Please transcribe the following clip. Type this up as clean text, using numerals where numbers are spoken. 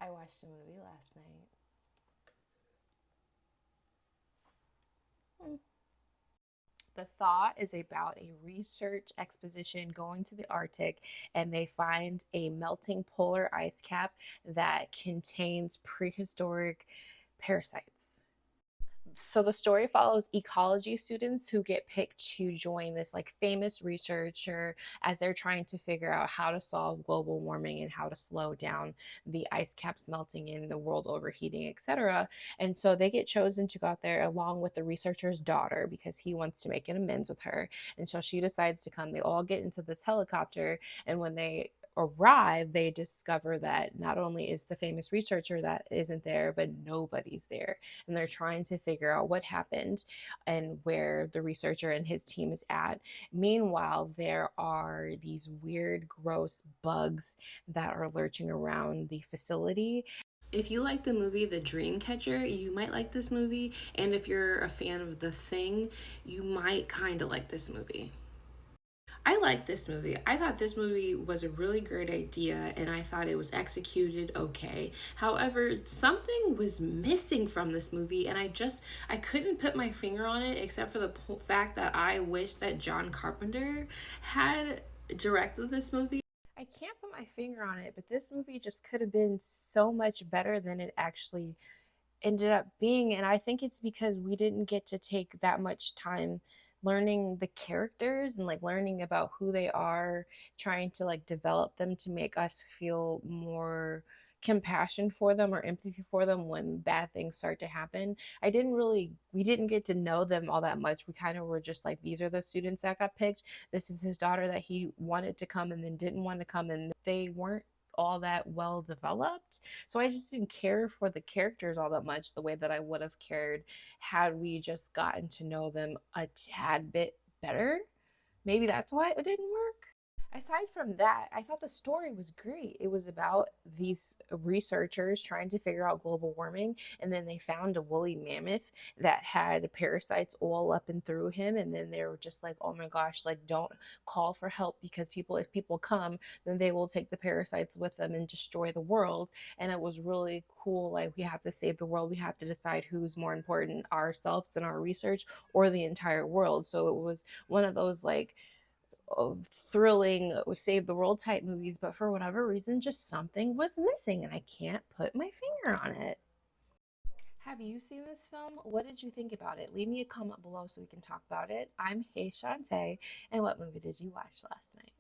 I watched a movie last night. The Thaw is about a research exposition going to the Arctic, and they find a melting polar ice cap that contains prehistoric parasites. So the story follows ecology students who get picked to join this like famous researcher as they're trying to figure out how to solve global warming and how to slow down the ice caps melting and the world overheating, etc. And so they get chosen to go out there along with the researcher's daughter because he wants to make an amends with her. And so she decides to come. They all get into this helicopter, and when they arrive, they discover that not only is the famous researcher that isn't there, but nobody's there, and they're trying to figure out what happened and where the researcher and his team is at. Meanwhile, there are these weird, gross bugs that are lurching around the facility. If you like the movie The Dreamcatcher, you might like this movie. And if you're a fan of The Thing, you might kind of like this movie. I like this movie. I thought this movie was a really great idea and I thought it was executed okay. However, something was missing from this movie and I couldn't put my finger on it except for the fact that I wish that John Carpenter had directed this movie. I can't put my finger on it, but this movie just could have been so much better than it actually ended up being. And I think it's because we didn't get to take that much time learning the characters and like learning about who they are, trying to like develop them to make us feel more compassion for them or empathy for them when bad things start to happen. We didn't get to know them all that much. We kind of were just like, these are the students that got picked. This is his daughter that he wanted to come and then didn't want to come, and they weren't all that well developed. So I just didn't care for the characters all that much the way that I would have cared had we just gotten to know them a tad bit better. Maybe that's why it didn't work. Aside from that, I thought the story was great. It was about these researchers trying to figure out global warming, and then they found a woolly mammoth that had parasites all up and through him. And then they were just like, oh my gosh, like, don't call for help because if people come, then they will take the parasites with them and destroy the world. And it was really cool. Like, we have to save the world. We have to decide who's more important, ourselves and our research, or the entire world. So it was one of those like, of thrilling save the world type movies, but for whatever reason just something was missing and I can't put my finger on it. Have you seen this film? What did you think about it? Leave me a comment below so we can talk about it. I'm Hey Shantae, and what movie did you watch last night?